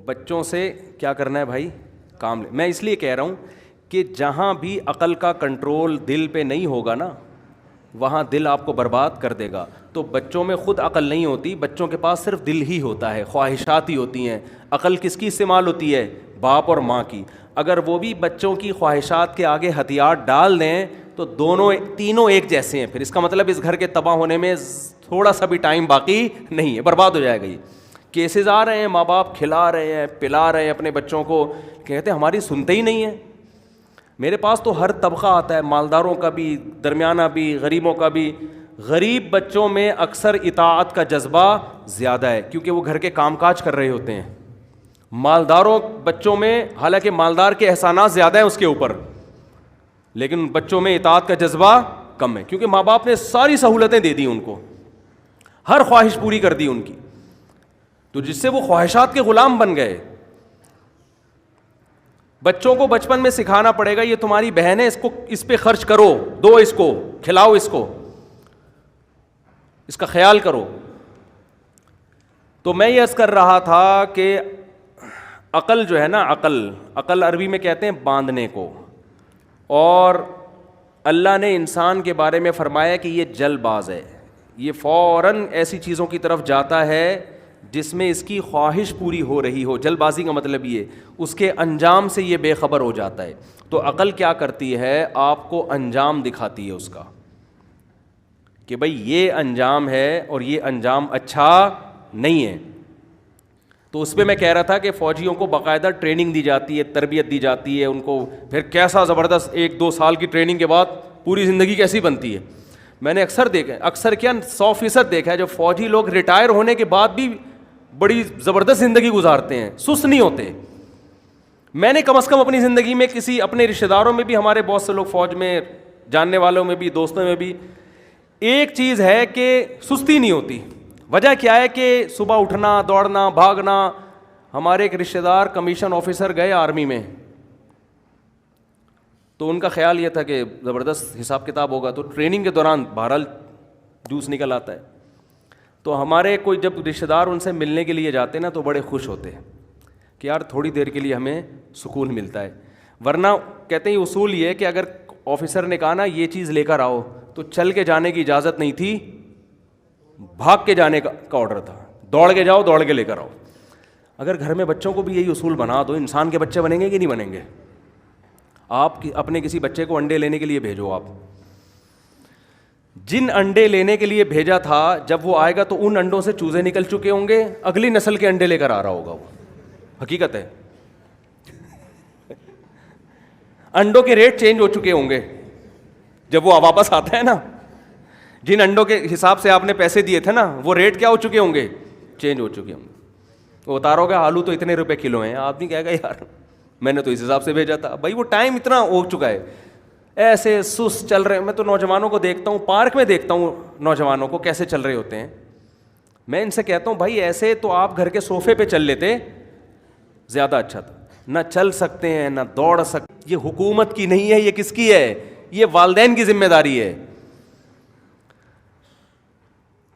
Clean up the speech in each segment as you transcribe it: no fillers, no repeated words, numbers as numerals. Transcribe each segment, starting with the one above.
بچوں سے کیا کرنا ہے بھائی؟ کام میں اس لیے کہہ رہا ہوں کہ جہاں بھی عقل کا کنٹرول دل پہ نہیں ہوگا نا, وہاں دل آپ کو برباد کر دے گا. تو بچوں میں خود عقل نہیں ہوتی, بچوں کے پاس صرف دل ہی ہوتا ہے, خواہشات ہی ہوتی ہیں. عقل کس کی استعمال ہوتی ہے؟ باپ اور ماں کی. اگر وہ بھی بچوں کی خواہشات کے آگے ہتھیار ڈال دیں تو تینوں ایک جیسے ہیں. پھر اس کا مطلب اس گھر کے تباہ ہونے میں تھوڑا سا بھی ٹائم باقی نہیں ہے, برباد ہو جائے گا. یہ کیسز آ رہے ہیں, ماں باپ کھلا رہے ہیں پلا رہے ہیں اپنے بچوں کو, کہتے ہیں ہماری سنتے ہی نہیں ہیں. میرے پاس تو ہر طبقہ آتا ہے, مالداروں کا بھی, درمیانہ بھی, غریبوں کا بھی. غریب بچوں میں اکثر اطاعت کا جذبہ زیادہ ہے کیونکہ وہ گھر کے کام کاج کر رہے ہوتے ہیں. مالداروں بچوں میں, حالانکہ مالدار کے احسانات زیادہ ہیں اس کے اوپر, لیکن بچوں میں اطاعت کا جذبہ کم ہے کیونکہ ماں باپ نے ساری سہولتیں دے دی ان کو, ہر خواہش پوری کر دی ان کی, تو جس سے وہ خواہشات کے غلام بن گئے. بچوں کو بچپن میں سکھانا پڑے گا یہ تمہاری بہن ہے, اس پہ خرچ کرو, دو اس کو, کھلاؤ اس کو, اس کا خیال کرو. تو میں یہ عرض کر رہا تھا کہ عقل جو ہے نا, عقل عربی میں کہتے ہیں باندھنے کو, اور اللہ نے انسان کے بارے میں فرمایا کہ یہ جلد باز ہے, یہ فوراً ایسی چیزوں کی طرف جاتا ہے جس میں اس کی خواہش پوری ہو رہی ہو. جلد بازی کا مطلب یہ اس کے انجام سے یہ بے خبر ہو جاتا ہے. تو عقل کیا کرتی ہے؟ آپ کو انجام دکھاتی ہے اس کا کہ بھائی یہ انجام ہے اور یہ انجام اچھا نہیں ہے. تو اس پہ میں کہہ رہا تھا کہ فوجیوں کو باقاعدہ ٹریننگ دی جاتی ہے, تربیت دی جاتی ہے ان کو, پھر کیسا زبردست 1-2 سال کی ٹریننگ کے بعد پوری زندگی کیسی بنتی ہے. میں نے اکثر کیا 100% دیکھا ہے جو فوجی لوگ ریٹائر ہونے کے بعد بھی بڑی زبردست زندگی گزارتے ہیں, سست نہیں ہوتے. میں نے کم از کم اپنی زندگی میں کسی اپنے رشتہ داروں میں بھی, ہمارے بہت سے لوگ فوج میں, جاننے والوں میں بھی, دوستوں میں بھی, ایک چیز ہے کہ سستی نہیں ہوتی. وجہ کیا ہے کہ صبح اٹھنا, دوڑنا, بھاگنا. ہمارے ایک رشتہ دار کمیشن آفیسر گئے آرمی میں, تو ان کا خیال یہ تھا کہ زبردست حساب کتاب ہوگا, تو ٹریننگ کے دوران بہرحال جوس نکل آتا ہے. تو ہمارے کوئی جب رشتہ دار ان سے ملنے کے لیے جاتے نا تو بڑے خوش ہوتے ہیں کہ یار تھوڑی دیر کے لیے ہمیں سکون ملتا ہے. ورنہ کہتے ہیں اصول یہ ہے کہ اگر آفیسر نے کہا نا یہ چیز لے کر آؤ تو چل کے جانے کی اجازت نہیں تھی, بھاگ کے جانے کا آرڈر تھا, دوڑ کے جاؤ, دوڑ کے لے کر آؤ. اگر گھر میں بچوں کو بھی یہی اصول بنا دو, انسان کے بچے بنیں گے کہ نہیں بنیں گے؟ آپ اپنے کسی بچے کو انڈے لینے کے لیے بھیجو, آپ جن انڈے لینے کے لیے بھیجا تھا جب وہ آئے گا تو ان انڈوں سے چوزے نکل چکے ہوں گے, اگلی نسل کے انڈے لے کر آ رہا ہوگا. وہ حقیقت ہے, انڈوں کے ریٹ چینج ہو چکے ہوں گے جب وہ واپس آتا ہے نا. جن انڈوں کے حساب سے آپ نے پیسے دیے تھے نا وہ ریٹ کیا ہو چکے ہوں گے؟ چینج ہو چکے ہوں گے. وہ اتارو گے آلو تو اتنے روپے کلو ہیں, آدمی کہے گا یار میں نے تو اس حساب سے بھیجا تھا. بھائی وہ ٹائم اتنا ہو چکا ہے, ایسے سست چل رہے ہیں. میں تو نوجوانوں کو دیکھتا ہوں, پارک میں دیکھتا ہوں نوجوانوں کو کیسے چل رہے ہوتے ہیں. میں ان سے کہتا ہوں بھائی ایسے تو آپ گھر کے صوفے پہ چل لیتے, زیادہ اچھا تھا. نہ چل سکتے ہیں نہ دوڑ سکتے. یہ حکومت کی نہیں ہے, یہ کس کی ہے؟ یہ والدین کی ذمہ داری ہے.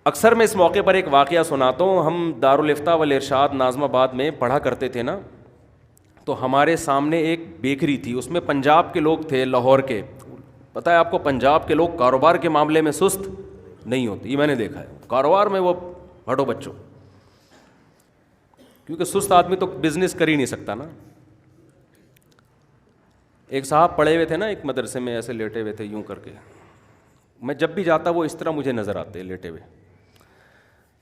اکثر میں اس موقع پر ایک واقعہ سناتا ہوں. ہم دارالفتاء والارشاد ناظم آباد میں پڑھا کرتے تھے نا, تو ہمارے سامنے ایک بیکری تھی, اس میں پنجاب کے لوگ تھے, لاہور کے. پتہ ہے آپ کو پنجاب کے لوگ کاروبار کے معاملے میں سست نہیں ہوتے, یہ میں نے دیکھا ہے. کاروبار میں وہ ہٹو بچوں, کیونکہ سست آدمی تو بزنس کر ہی نہیں سکتا نا. ایک صاحب پڑھے ہوئے تھے نا ایک مدرسے میں, ایسے لیٹے ہوئے تھے یوں کر کے. میں جب بھی جاتا وہ اس طرح مجھے نظر آتے لیٹے ہوئے.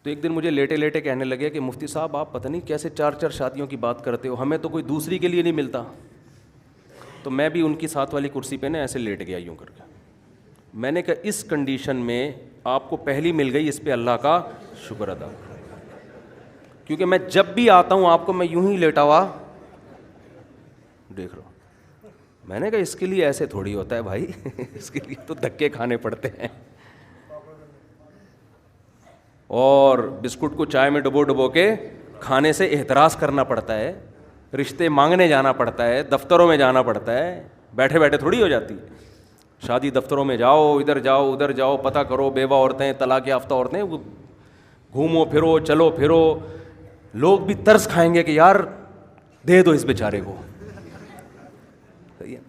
تو ایک دن مجھے لیٹے لیٹے کہنے لگے کہ مفتی صاحب آپ پتہ نہیں کیسے 4 شادیوں کی بات کرتے ہو, ہمیں تو کوئی دوسری کے لیے نہیں ملتا. تو میں بھی ان کی ساتھ والی کرسی پہ نا ایسے لیٹ گیا یوں کر کے. میں نے کہا اس کنڈیشن میں آپ کو پہلی مل گئی, اس پہ اللہ کا شکر ادا, کیونکہ میں جب بھی آتا ہوں آپ کو میں یوں ہی لیٹا ہوا دیکھ رہا ہوں. میں نے کہا اس کے لیے ایسے تھوڑی ہوتا ہے بھائی, اس کے لیے تو دھکے کھانے پڑتے ہیں, اور بسکٹ کو چائے میں ڈبو کے کھانے سے احتراز کرنا پڑتا ہے, رشتے مانگنے جانا پڑتا ہے, دفتروں میں جانا پڑتا ہے. بیٹھے بیٹھے تھوڑی ہو جاتی. شادی دفتروں میں جاؤ, ادھر جاؤ ادھر جاؤ, پتہ کرو, بیوہ عورتیں, طلاق یافتہ عورتیں, گھومو پھرو, چلو پھرو. لوگ بھی ترس کھائیں گے کہ یار دے دو اس بیچارے کو. صحیح ہے.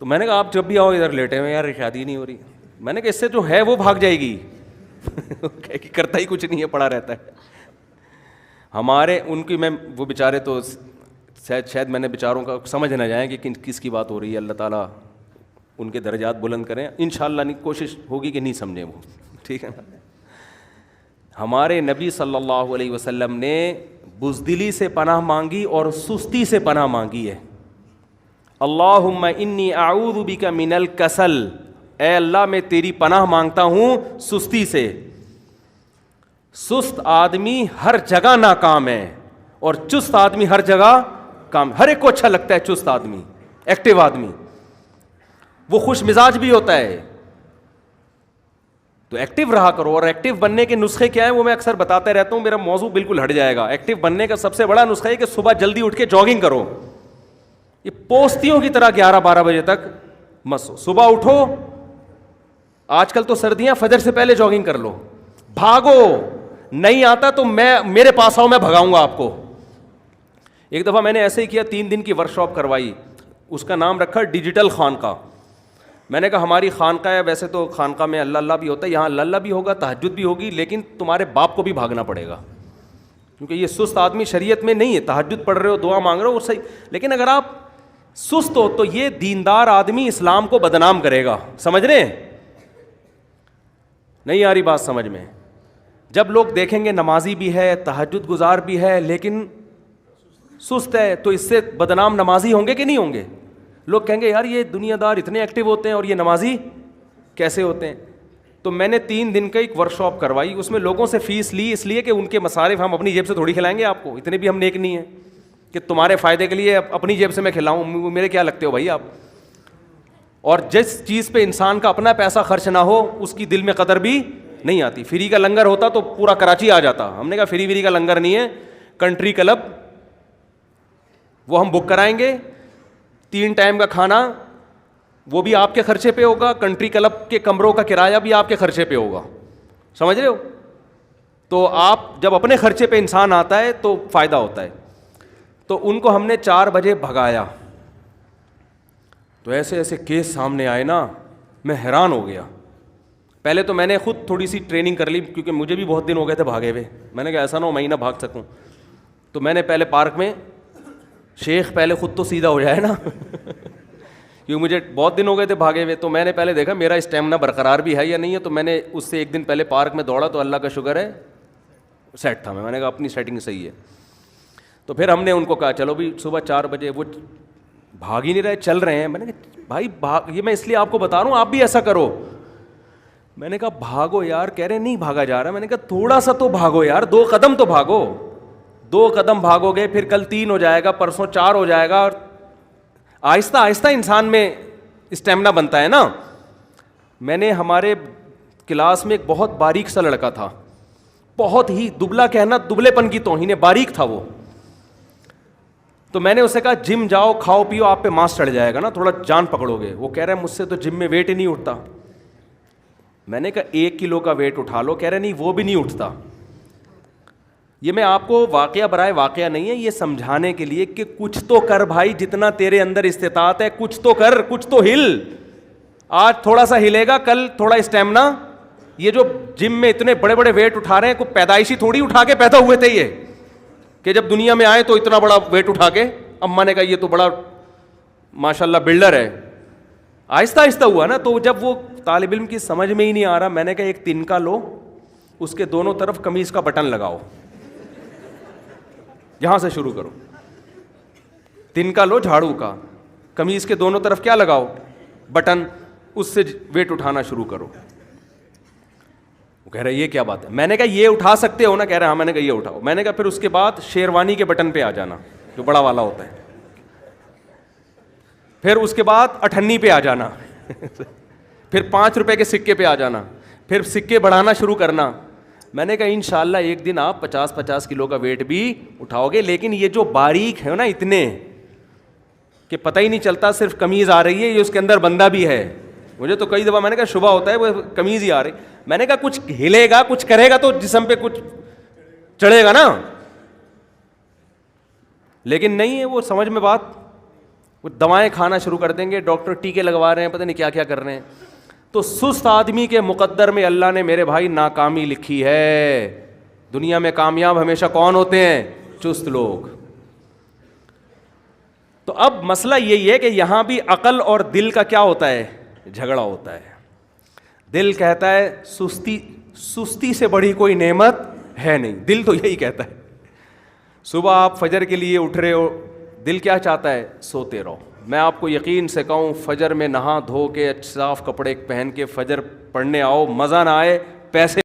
تو میں نے کہا آپ جب بھی آؤ ادھر لیٹے ہوئے یار شادی نہیں ہو رہی. میں نے کہا اس سے جو ہے وہ بھاگ جائے گی. کرتا ہی کچھ نہیں ہے, پڑا رہتا ہے. ہمارے ان کی میں وہ بیچارے تو شاید میں نے بیچاروں کا سمجھ نہ جائیں کہ کس کی بات ہو رہی ہے. اللہ تعالیٰ ان کے درجات بلند کریں انشاءاللہ. نہیں کوشش ہوگی کہ نہیں سمجھیں وہ, ٹھیک ہے نا. ہمارے نبی صلی اللہ علیہ وسلم نے بزدلی سے پناہ مانگی اور سستی سے پناہ مانگی ہے. اللہم انی اعوذ بک من الکسل, اے اللہ میں تیری پناہ مانگتا ہوں سستی سے. سست آدمی ہر جگہ ناکام ہے اور چست آدمی ہر جگہ کام. ہر ایک کو اچھا لگتا ہے چست آدمی, ایکٹیو آدمی, وہ خوش مزاج بھی ہوتا ہے. تو ایکٹیو رہا کرو. اور ایکٹیو بننے کے نسخے کیا ہیں وہ میں اکثر بتاتا رہتا ہوں, میرا موضوع بالکل ہٹ جائے گا. ایکٹیو بننے کا سب سے بڑا نسخہ ہے کہ صبح جلدی اٹھ کے جاگنگ کرو. یہ پوستیوں کی طرح 11-12 بجے تک مسو. صبح اٹھو, آج کل تو سردیاں, فجر سے پہلے جاگنگ کر لو, بھاگو. نہیں آتا تو میرے پاس آؤ, میں بھگاؤں گا آپ کو. ایک دفعہ میں نے ایسے ہی کیا, 3 دن کی ورکشاپ کروائی, اس کا نام رکھا ڈیجیٹل خانقاہ. میں نے کہا ہماری خانقاہ ہے, ویسے تو خانقاہ میں اللہ اللہ بھی ہوتا ہے, یہاں اللہ اللہ بھی ہوگا, تہجد بھی ہوگی, لیکن تمہارے باپ کو بھی بھاگنا پڑے گا, کیونکہ یہ سست آدمی شریعت میں نہیں ہے. تہجد پڑھ رہے ہو, دعا مانگ رہے ہو, وہ صحیح, لیکن اگر آپ سست ہو تو یہ دیندار آدمی اسلام کو بدنام کرے گا. سمجھ رہے ہیں؟ نہیں آ رہی بات سمجھ میں؟ جب لوگ دیکھیں گے نمازی بھی ہے, تہجد گزار بھی ہے, لیکن سست ہے, تو اس سے بدنام نمازی ہوں گے کہ نہیں ہوں گے؟ لوگ کہیں گے یار یہ دنیا دار اتنے ایکٹیو ہوتے ہیں اور یہ نمازی کیسے ہوتے ہیں. تو میں نے 3 دن کا ایک ورکشاپ کروائی, اس میں لوگوں سے فیس لی, اس لیے کہ ان کے مصارف ہم اپنی جیب سے تھوڑی کھلائیں گے آپ کو, اتنے بھی ہم نیک نہیں ہیں کہ تمہارے فائدے کے لیے اپنی جیب سے میں کھلاؤں. میرے کیا لگتے ہو بھائی آپ؟ اور جس چیز پہ انسان کا اپنا پیسہ خرچ نہ ہو اس کی دل میں قدر بھی نہیں آتی. فری کا لنگر ہوتا تو پورا کراچی آ جاتا. ہم نے کہا فری کا لنگر نہیں ہے, کنٹری کلب وہ ہم بک کرائیں گے, 3 ٹائم کا کھانا وہ بھی آپ کے خرچے پہ ہوگا, کنٹری کلب کے کمروں کا کرایہ بھی آپ کے خرچے پہ ہوگا. سمجھ رہے ہو؟ تو آپ جب اپنے خرچے پہ انسان آتا ہے تو فائدہ ہوتا ہے. تو ان کو ہم نے 4 بجے بھگایا, تو ایسے ایسے کیس سامنے آئے نا, میں حیران ہو گیا. پہلے تو میں نے خود تھوڑی سی ٹریننگ کر لی, کیونکہ مجھے بھی بہت دن ہو گئے تھے بھاگے ہوئے. میں نے کہا ایسا نہ ہو میں نہ بھاگ سکوں. تو میں نے پہلے پارک میں, شیخ پہلے خود تو سیدھا ہو جائے نا کیونکہ مجھے بہت دن ہو گئے تھے بھاگے ہوئے. تو میں نے پہلے دیکھا میرا اسٹیمنا برقرار بھی ہے یا نہیں ہے. تو میں نے اس سے 1 دن پہلے پارک میں دوڑا, تو اللہ کا شکر ہے سیٹ تھا. میں نے کہا اپنی سیٹنگ صحیح ہے. تو پھر ہم نے ان کو کہا چلو بھی صبح 4 بجے, وہ بھاگ ہی نہیں رہے, چل رہے ہیں. میں نے کہا بھائی یہ میں اس لیے آپ کو بتا رہا ہوں آپ بھی ایسا کرو. میں نے کہا بھاگو یار. کہہ رہے نہیں بھاگا جا رہا. میں نے کہا تھوڑا سا تو بھاگو یار, 2 قدم تو بھاگو. 2 قدم بھاگو گے, پھر کل 3 ہو جائے گا, پرسوں 4 ہو جائے گا, اور آہستہ آہستہ انسان میں اسٹیمنا بنتا ہے نا. میں نے ہمارے کلاس میں ایک بہت باریک سا لڑکا تھا, بہت ہی دبلا, کہنا دبلے پن کی توہین ہے, باریک تھا وہ. تو میں نے اسے کہا جم جاؤ, کھاؤ پیو, آپ پہ ماس چڑھ جائے گا نا, تھوڑا جان پکڑو گے. وہ کہہ رہا ہے مجھ سے تو جم میں ویٹ ہی نہیں اٹھتا. میں نے کہا 1 کلو کا ویٹ اٹھا لو. کہہ رہے نہیں وہ بھی نہیں اٹھتا. یہ میں آپ کو واقعہ برائے واقعہ نہیں ہے, یہ سمجھانے کے لیے کہ کچھ تو کر بھائی, جتنا تیرے اندر استطاعت ہے کچھ تو کر, کچھ تو ہل. آج تھوڑا سا ہلے گا, کل تھوڑا اسٹیمنا. یہ جو جم میں اتنے بڑے بڑے ویٹ اٹھا رہے ہیں, کوئی پیدائشی تھوڑی اٹھا کے پیدا ہوئے تھے یہ کہ جب دنیا میں آئے تو اتنا بڑا ویٹ اٹھا کے. اماں نے کہا یہ تو بڑا ماشاءاللہ بلڈر ہے. آہستہ آہستہ ہوا نا. تو جب وہ طالب علم کی سمجھ میں ہی نہیں آ رہا, میں نے کہا ایک تنکا لو, اس کے دونوں طرف قمیض کا بٹن لگاؤ, یہاں سے شروع کرو. تنکا لو جھاڑو کا, قمیض کے دونوں طرف کیا لگاؤ, بٹن, اس سے ویٹ اٹھانا شروع کرو. وہ کہہ رہا ہے یہ کیا بات ہے. میں نے کہا یہ اٹھا سکتے ہو نا. کہہ رہا ہاں. میں نے کہا یہ اٹھاؤ. میں نے کہا پھر اس کے بعد شیروانی کے بٹن پہ آ جانا, جو بڑا والا ہوتا ہے. پھر اس کے بعد 98 پہ آ جانا پھر 5 روپے کے سکے پہ آ جانا, پھر سکے بڑھانا شروع کرنا. میں نے کہا انشاءاللہ ایک دن آپ 50 کلو کا ویٹ بھی اٹھاؤ گے. لیکن یہ جو باریک ہے نا اتنے کہ پتہ ہی نہیں چلتا, صرف قمیض آ رہی ہے, یہ اس کے اندر بندہ بھی ہے. مجھے تو کئی دفعہ میں نے کہا شبہ ہوتا ہے وہ قمیض ہی آ رہی. میں نے کہا کچھ ہلے گا, کچھ کرے گا تو جسم پہ کچھ چڑھے گا نا. لیکن نہیں ہے وہ سمجھ میں بات, وہ دوائیں کھانا شروع کر دیں گے, ڈاکٹر ٹیکے لگوا رہے ہیں, پتہ نہیں کیا کیا کر رہے ہیں. تو سست آدمی کے مقدر میں اللہ نے میرے بھائی ناکامی لکھی ہے. دنیا میں کامیاب ہمیشہ کون ہوتے ہیں؟ چست لوگ. تو اب مسئلہ یہی ہے کہ یہاں بھی عقل اور دل کا کیا ہوتا ہے؟ جھگڑا ہوتا ہے. دل کہتا ہے سستی سے بڑی کوئی نعمت ہے نہیں. دل تو یہی کہتا ہے. صبح آپ فجر کے لیے اٹھ رہے ہو, دل کیا چاہتا ہے؟ سوتے رہو. میں آپ کو یقین سے کہوں, فجر میں نہا دھو کے صاف کپڑے پہن کے فجر پڑھنے آؤ, مزہ نہ آئے پیسے